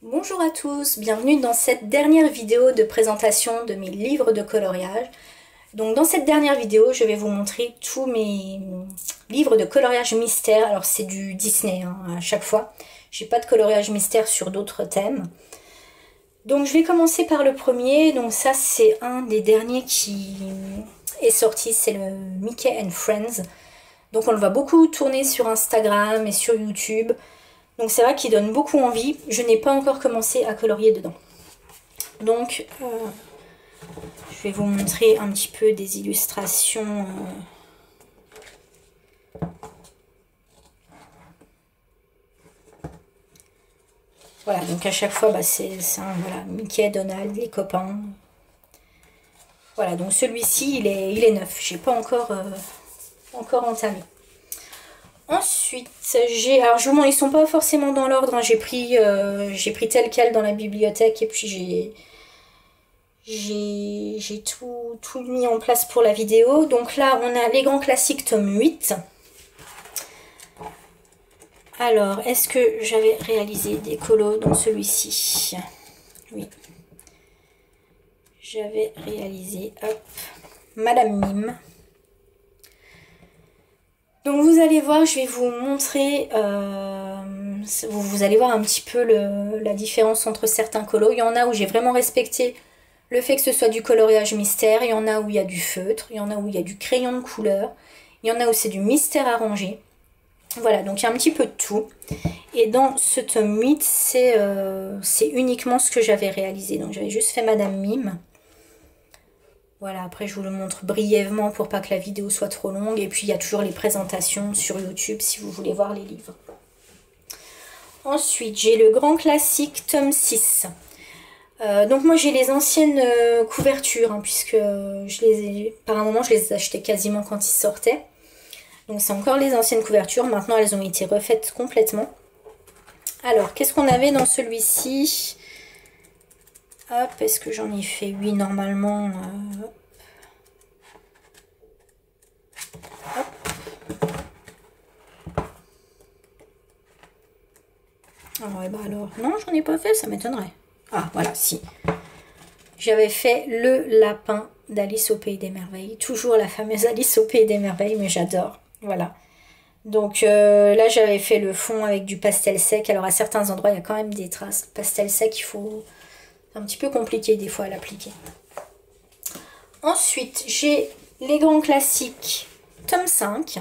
Bonjour à tous, bienvenue dans cette dernière vidéo de présentation de mes livres de coloriage. Donc dans cette dernière vidéo, je vais vous montrer tous mes livres de coloriage mystère. Alors c'est du Disney à chaque fois. J'ai pas de coloriage mystère sur d'autres thèmes. Donc je vais commencer par le premier. Donc ça c'est un des derniers qui est sorti, c'est le Mickey and Friends. Donc on le voit beaucoup tourner sur Instagram et sur YouTube. Donc c'est vrai qu'il donne beaucoup envie. Je n'ai pas encore commencé à colorier dedans. Donc je vais vous montrer un petit peu des illustrations. Voilà, donc à chaque fois, c'est voilà, Mickey, Donald, les copains. Voilà, donc celui-ci, il est neuf. J'ai pas encore entamé. Ensuite, alors je vous montre, ils sont pas forcément dans l'ordre. J'ai pris tel quel dans la bibliothèque et puis j'ai tout mis en place pour la vidéo. Donc là, on a les grands classiques tome 8. Alors, est-ce que j'avais réalisé des colos dans celui-ci? Oui. J'avais réalisé, hop, Madame Mime. Donc vous allez voir, je vais vous montrer, vous allez voir un petit peu la différence entre certains colos. Il y en a où j'ai vraiment respecté le fait que ce soit du coloriage mystère. Il y en a où il y a du feutre, il y en a où il y a du crayon de couleur. Il y en a où c'est du mystère arrangé. Voilà, donc il y a un petit peu de tout. Et dans ce tome 8, c'est uniquement ce que j'avais réalisé. Donc j'avais juste fait Madame Mime. Voilà, après je vous le montre brièvement pour pas que la vidéo soit trop longue. Et puis il y a toujours les présentations sur YouTube si vous voulez voir les livres. Ensuite, j'ai le grand classique tome 6. Donc moi j'ai les anciennes couvertures, puisque par un moment je les achetais quasiment quand ils sortaient. Donc c'est encore les anciennes couvertures, maintenant elles ont été refaites complètement. Alors, qu'est-ce qu'on avait dans celui-ci? Hop, est-ce que j'en ai fait 8 normalement? Hop. Alors, non, j'en ai pas fait, ça m'étonnerait. Ah, voilà, si. J'avais fait le lapin d'Alice au Pays des Merveilles. Toujours la fameuse Alice au Pays des Merveilles, mais j'adore. Voilà. Donc là, j'avais fait le fond avec du pastel sec. Alors, à certains endroits, il y a quand même des traces. Pastel sec, il faut... C'est un petit peu compliqué des fois à l'appliquer. Ensuite, j'ai les grands classiques, tome 5.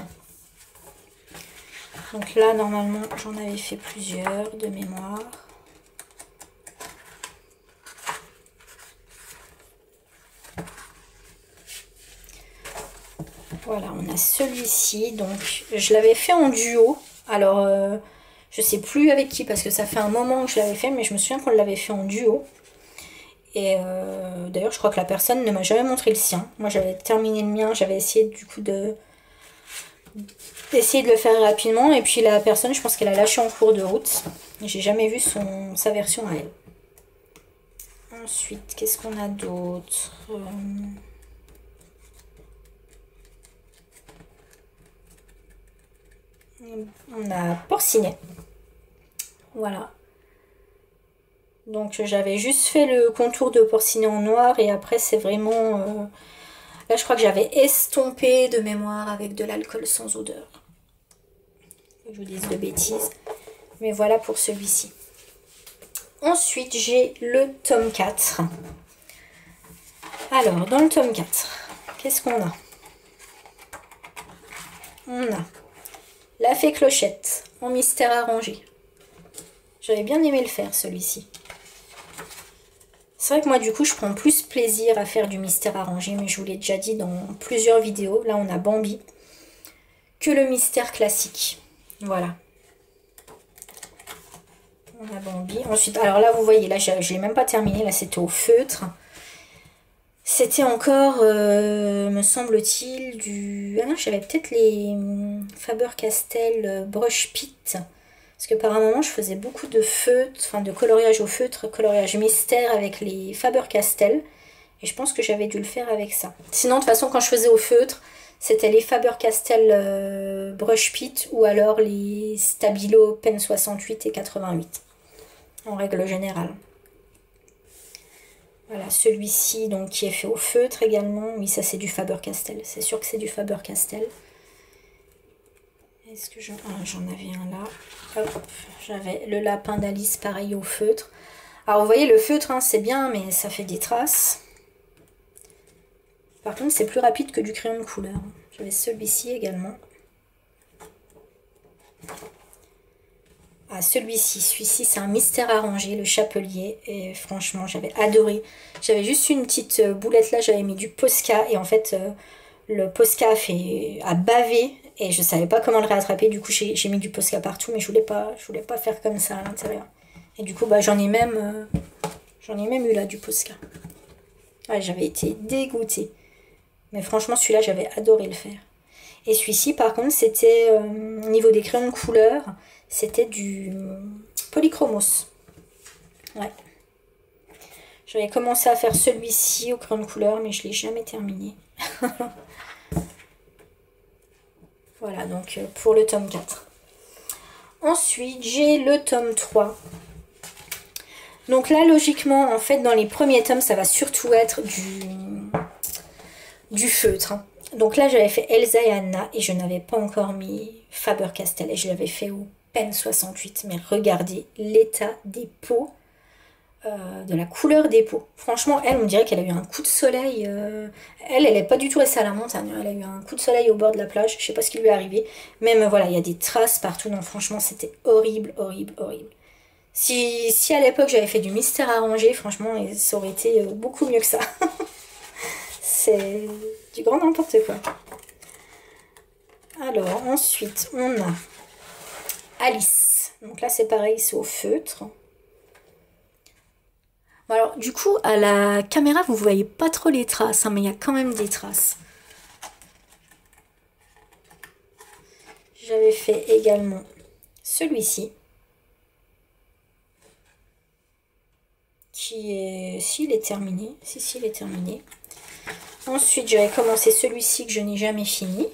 Donc là, normalement, j'en avais fait plusieurs de mémoire. Voilà, on a celui-ci. Donc, je l'avais fait en duo. Alors, je sais plus avec qui, parce que ça fait un moment que je l'avais fait, mais je me souviens qu'on l'avait fait en duo. Et d'ailleurs, je crois que la personne ne m'a jamais montré le sien. Moi, j'avais terminé le mien. J'avais essayé du coup d'essayer de le faire rapidement. Et puis la personne, je pense qu'elle a lâché en cours de route. J'ai jamais vu sa version à elle. Ensuite, qu'est-ce qu'on a d'autre? On a Porcinet. Voilà. Donc j'avais juste fait le contour de Porcinet en noir et après c'est vraiment... Là je crois que j'avais estompé de mémoire avec de l'alcool sans odeur. Que je vous dise de bêtises. Mais voilà pour celui-ci. Ensuite j'ai le tome 4. Alors dans le tome 4, qu'est-ce qu'on a? On a La Fée Clochette en mystère arrangé. J'avais bien aimé le faire celui-ci. C'est vrai que moi du coup je prends plus plaisir à faire du mystère arrangé, mais je vous l'ai déjà dit dans plusieurs vidéos. Là on a Bambi que le mystère classique. Voilà. On a Bambi. Ensuite, alors là vous voyez, là je l'ai même pas terminé, là c'était au feutre. C'était encore, me semble-t-il, du... Ah non, j'avais peut-être les Faber-Castell Brush Pit. Parce que par un moment, je faisais beaucoup de feutre, enfin de coloriage au feutre, coloriage mystère avec les Faber-Castell. Et je pense que j'avais dû le faire avec ça. Sinon, de toute façon, quand je faisais au feutre, c'était les Faber-Castell Brush Pit ou alors les Stabilo Pen 68 et 88. en règle générale. Voilà, celui-ci donc qui est fait au feutre également. Oui, ça c'est du Faber-Castell. C'est sûr que c'est du Faber-Castell. Est-ce que j'en avais un là? Hop, j'avais le lapin d'Alice pareil au feutre. Alors vous voyez le feutre, hein, c'est bien, mais ça fait des traces. Par contre, c'est plus rapide que du crayon de couleur. J'avais celui-ci également. Ah, celui-ci c'est un mystère arrangé, le chapelier. Et franchement, j'avais adoré. J'avais juste une petite boulette là, j'avais mis du Posca. Et en fait, le Posca a bavé. Et je savais pas comment le réattraper. Du coup, j'ai mis du Posca partout. Mais je voulais pas faire comme ça à l'intérieur. Et du coup, bah, j'en ai même eu là du Posca. Ah, j'avais été dégoûtée. Mais franchement, celui-là, j'avais adoré le faire. Et celui-ci, par contre, c'était, au niveau des crayons de couleur, c'était du Polychromos. Ouais. J'avais commencé à faire celui-ci au crayon de couleur, mais je ne l'ai jamais terminé. Voilà, donc pour le tome 4. Ensuite, j'ai le tome 3. Donc là, logiquement, en fait, dans les premiers tomes, ça va surtout être du feutre. Donc là, j'avais fait Elsa et Anna et je n'avais pas encore mis Faber-Castell et je l'avais fait au Pen 68. Mais regardez l'état des peaux, de la couleur des peaux. Franchement, elle, on dirait qu'elle a eu un coup de soleil. Elle n'est pas du tout restée à la montagne. Elle a eu un coup de soleil au bord de la plage. Je sais pas ce qui lui est arrivé. Même, voilà, il y a des traces partout. Non, franchement, c'était horrible, horrible, horrible. Si à l'époque, j'avais fait du mystère arrangé, franchement, ça aurait été beaucoup mieux que ça. C'est du grand n'importe quoi. Alors, ensuite, on a Alice. Donc là, c'est pareil, c'est au feutre. Bon, alors, du coup, à la caméra, vous voyez pas trop les traces, hein, mais il y a quand même des traces. J'avais fait également celui-ci. Qui est... Si, il est terminé. Si, il est terminé. Ensuite, j'avais commencé celui-ci que je n'ai jamais fini.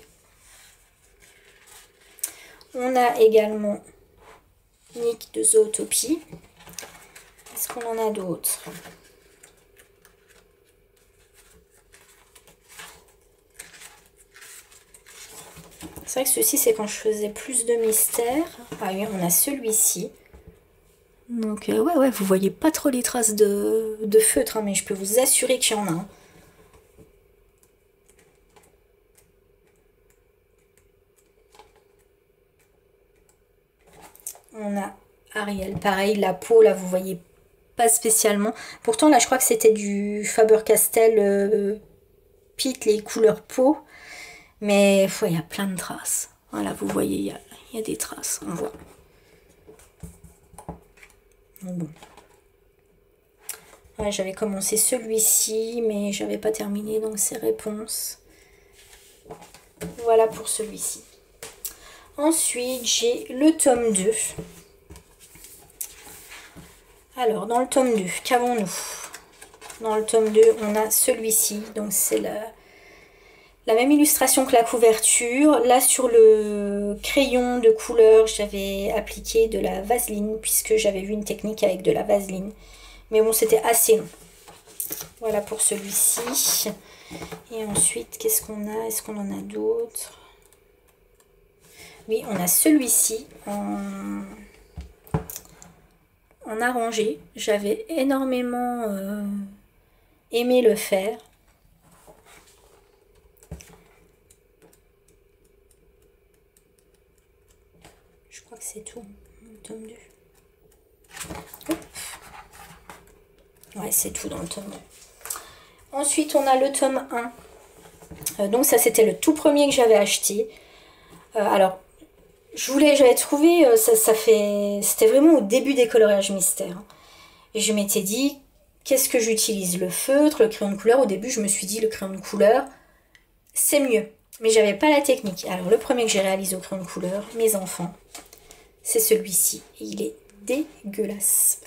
On a également Nick de Zootopie. Est-ce qu'on en a d'autres? C'est vrai que ceci, c'est quand je faisais plus de mystères. Ah oui, on a celui-ci. Donc, ouais, vous voyez pas trop les traces de feutre, hein, mais je peux vous assurer qu'il y en a un. On a Ariel, pareil, la peau, là, vous voyez pas spécialement. Pourtant, là, je crois que c'était du Faber-Castell Pit, les couleurs peau. Mais il y a plein de traces. Voilà, vous voyez, il y a des traces, on voit. Bon. Ouais, j'avais commencé celui-ci, mais j'avais pas terminé, donc c'est réponse. Voilà pour celui-ci. Ensuite, j'ai le tome 2. Alors, dans le tome 2, qu'avons-nous? Dans le tome 2, on a celui-ci. Donc, c'est la même illustration que la couverture. Là, sur le crayon de couleur, j'avais appliqué de la vaseline, puisque j'avais vu une technique avec de la vaseline. Mais bon, c'était assez long. Voilà pour celui-ci. Et ensuite, qu'est-ce qu'on a? Est-ce qu'on en a d'autres? Oui, on a celui-ci en arrangé. J'avais énormément aimé le faire. Je crois que c'est tout, le tome 2. Hop. Ouais, c'est tout dans le tome 2. Ensuite, on a le tome 1. Donc ça, c'était le tout premier que j'avais acheté. Alors, j'avais trouvé, c'était vraiment au début des coloriages mystères. Et je m'étais dit, qu'est-ce que j'utilise? Le feutre, le crayon de couleur. Au début, je me suis dit, le crayon de couleur, c'est mieux. Mais j'avais pas la technique. Alors, le premier que j'ai réalisé au crayon de couleur, mes enfants, c'est celui-ci. Il est dégueulasse.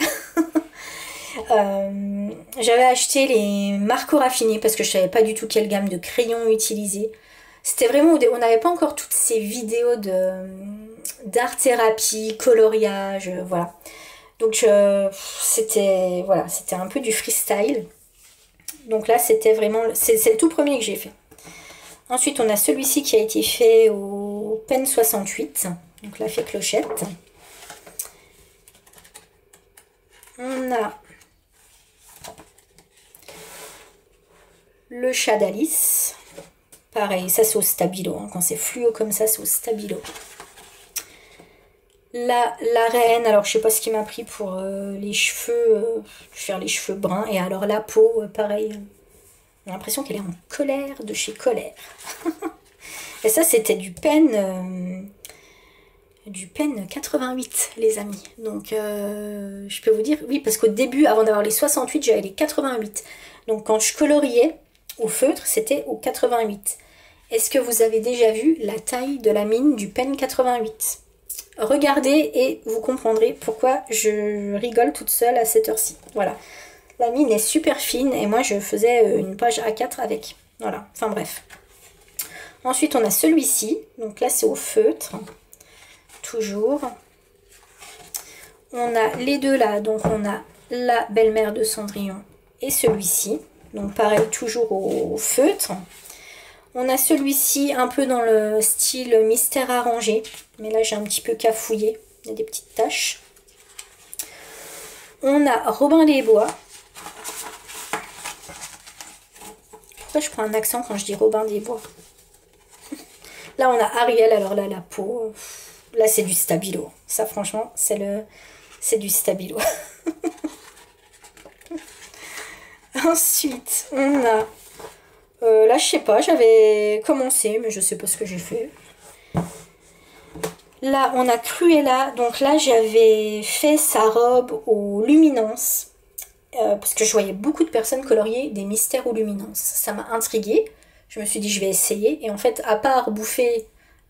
J'avais acheté les Marco raffinés parce que je savais pas du tout quelle gamme de crayons utiliser. C'était vraiment, on n'avait pas encore toutes ces vidéos d'art thérapie, coloriage, voilà. Donc c'était voilà, c'était un peu du freestyle. Donc là c'était vraiment, c'est le tout premier que j'ai fait. Ensuite on a celui-ci qui a été fait au Pen 68. Donc là fait clochette. On a le chat d'Alice. Pareil, ça c'est au stabilo. Hein. Quand c'est fluo comme ça, c'est au stabilo. La reine, alors je sais pas ce qui m'a pris pour les cheveux, faire les cheveux bruns. Et alors la peau, pareil. J'ai l'impression qu'elle est en colère de chez Colère. Et ça c'était du Pen 88 les amis. Donc je peux vous dire, oui parce qu'au début, avant d'avoir les 68, j'avais les 88. Donc quand je coloriais au feutre, c'était au 88. Est-ce que vous avez déjà vu la taille de la mine du Pen 88? Regardez et vous comprendrez pourquoi je rigole toute seule à cette heure-ci. Voilà. La mine est super fine et moi je faisais une page A4 avec. Voilà, enfin bref. Ensuite on a celui-ci. Donc là c'est au feutre. Toujours. On a les deux là. Donc on a la belle-mère de Cendrillon et celui-ci. Donc pareil, toujours au feutre. On a celui-ci un peu dans le style mystère arrangé. Mais là, j'ai un petit peu cafouillé. Il y a des petites taches. On a Robin des Bois. Pourquoi je prends un accent quand je dis Robin des Bois? Là, on a Ariel. Alors là, la peau. Là, c'est du stabilo. Ça, franchement, c'est du stabilo. Ensuite, on a... là, je sais pas, j'avais commencé, mais je sais pas ce que j'ai fait. Là, on a Cruella. Donc là, j'avais fait sa robe aux luminances. Parce que je voyais beaucoup de personnes colorier des mystères aux luminances. Ça m'a intriguée. Je me suis dit, je vais essayer. Et en fait, à part bouffer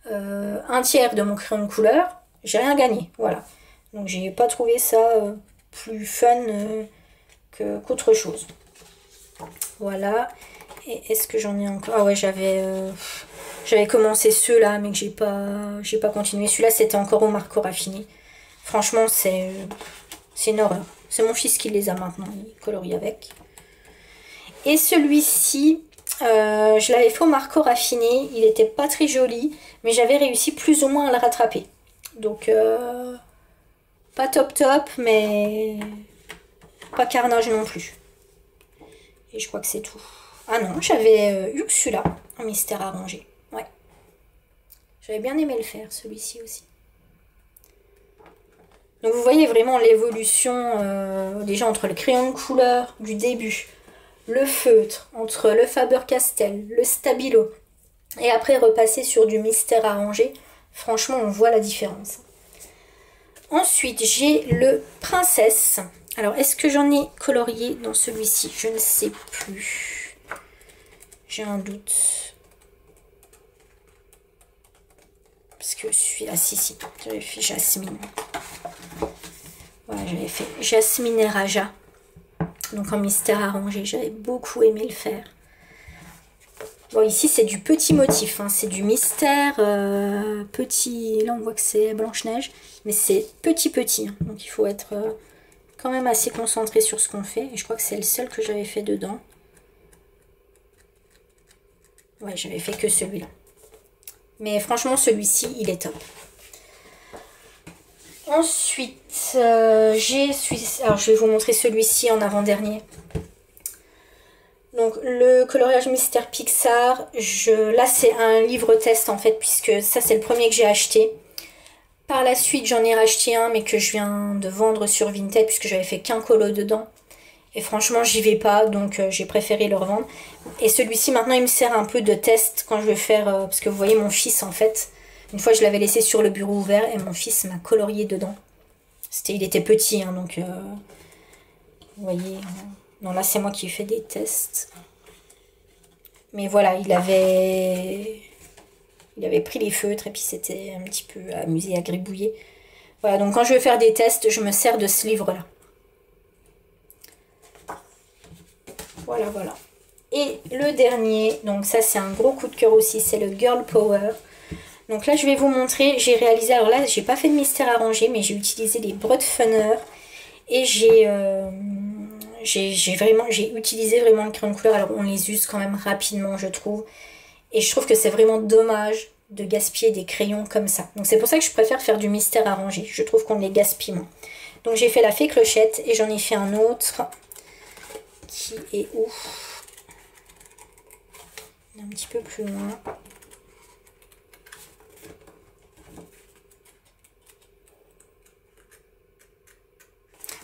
un tiers de mon crayon de couleur, j'ai rien gagné. Voilà. Donc, j'ai pas trouvé ça plus fun qu'autre chose. Voilà. Et est-ce que j'en ai encore? Ah ouais, j'avais commencé ceux-là, mais que j'ai pas continué. Celui-là, c'était encore au marco raffiné. Franchement, c'est une horreur. C'est mon fils qui les a maintenant, il colorie avec. Et celui-ci, je l'avais fait au marco raffiné. Il n'était pas très joli, mais j'avais réussi plus ou moins à le rattraper. Donc, pas top top, mais pas carnage non plus. Et je crois que c'est tout. Ah non, j'avais Ursula en mystère arrangé. Ouais. J'avais bien aimé le faire, celui-ci aussi. Donc vous voyez vraiment l'évolution déjà entre le crayon de couleur du début, le feutre, entre le Faber-Castell, le Stabilo, et après repasser sur du mystère arrangé. Franchement, on voit la différence. Ensuite, j'ai le Princesse. Alors, est-ce que j'en ai colorié dans celui-ci? Je ne sais plus. J'ai un doute. Parce que celui-là, si, j'avais fait Jasmine. Voilà, j'avais fait Jasmine et Raja. Donc en mystère arrangé, j'avais beaucoup aimé le faire. Bon, ici, c'est du petit motif. Hein. C'est du mystère petit. Là, on voit que c'est Blanche-Neige. Mais c'est petit. Hein. Donc il faut être... quand même assez concentré sur ce qu'on fait. Et je crois que c'est le seul que j'avais fait dedans. Ouais, j'avais fait que celui-là. Mais franchement, celui-ci, il est top. Ensuite, alors je vais vous montrer celui-ci en avant-dernier. Donc, le coloriage mystère Pixar. Là, c'est un livre test, en fait, puisque ça, c'est le premier que j'ai acheté. Par la suite, j'en ai racheté un, mais que je viens de vendre sur Vinted, puisque j'avais fait qu'un colo dedans. Et franchement, j'y vais pas, donc j'ai préféré le revendre. Et celui-ci, maintenant, il me sert un peu de test quand je veux faire... parce que vous voyez, mon fils, en fait, une fois, je l'avais laissé sur le bureau ouvert, et mon fils m'a colorié dedans. Il était petit, hein, donc... vous voyez... Non, là, c'est moi qui ai fait des tests. Mais voilà, il avait pris les feutres, et puis c'était un petit peu amusé à gribouiller. Voilà, donc quand je veux faire des tests, je me sers de ce livre-là. Voilà. Et le dernier, donc ça c'est un gros coup de cœur aussi, c'est le Girl Power. Donc là je vais vous montrer, j'ai réalisé, alors là j'ai pas fait de mystère arrangé, mais j'ai utilisé les Broad Funner. Et j'ai utilisé vraiment le crayon de couleur. Alors on les use quand même rapidement, je trouve. Et je trouve que c'est vraiment dommage de gaspiller des crayons comme ça. Donc c'est pour ça que je préfère faire du mystère arrangé. Je trouve qu'on les gaspille moins. Donc j'ai fait la fée clochette et j'en ai fait un autre qui est où? Un petit peu plus loin.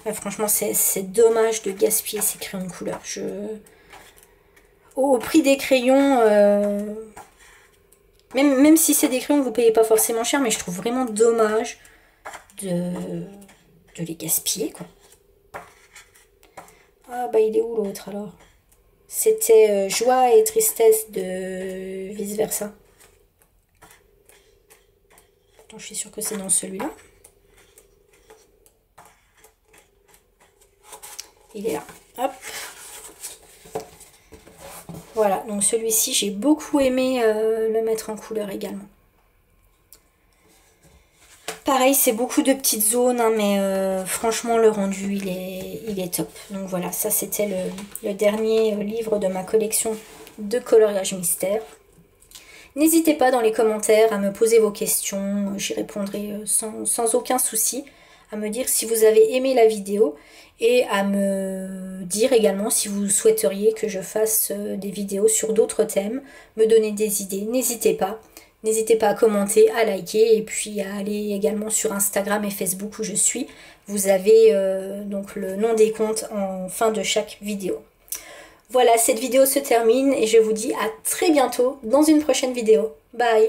Ouais, franchement, c'est dommage de gaspiller ces crayons de couleur. Au prix des crayons, même si c'est des crayons que vous ne payez pas forcément cher, mais je trouve vraiment dommage de les gaspiller, quoi. Ah bah il est où l'autre alors? C'était joie et tristesse de vice versa. Attends, je suis sûre que c'est dans celui-là. Il est là. Hop. Voilà, donc celui-ci, j'ai beaucoup aimé le mettre en couleur également. Pareil, c'est beaucoup de petites zones, hein, mais franchement, le rendu, il est top. Donc voilà, ça, c'était le dernier livre de ma collection de coloriage mystère. N'hésitez pas dans les commentaires à me poser vos questions, j'y répondrai sans aucun souci, à me dire si vous avez aimé la vidéo et à me dire également si vous souhaiteriez que je fasse des vidéos sur d'autres thèmes, me donner des idées, n'hésitez pas. N'hésitez pas à commenter, à liker et puis à aller également sur Instagram et Facebook où je suis. Vous avez donc le nom des comptes en fin de chaque vidéo. Voilà, cette vidéo se termine et je vous dis à très bientôt dans une prochaine vidéo. Bye!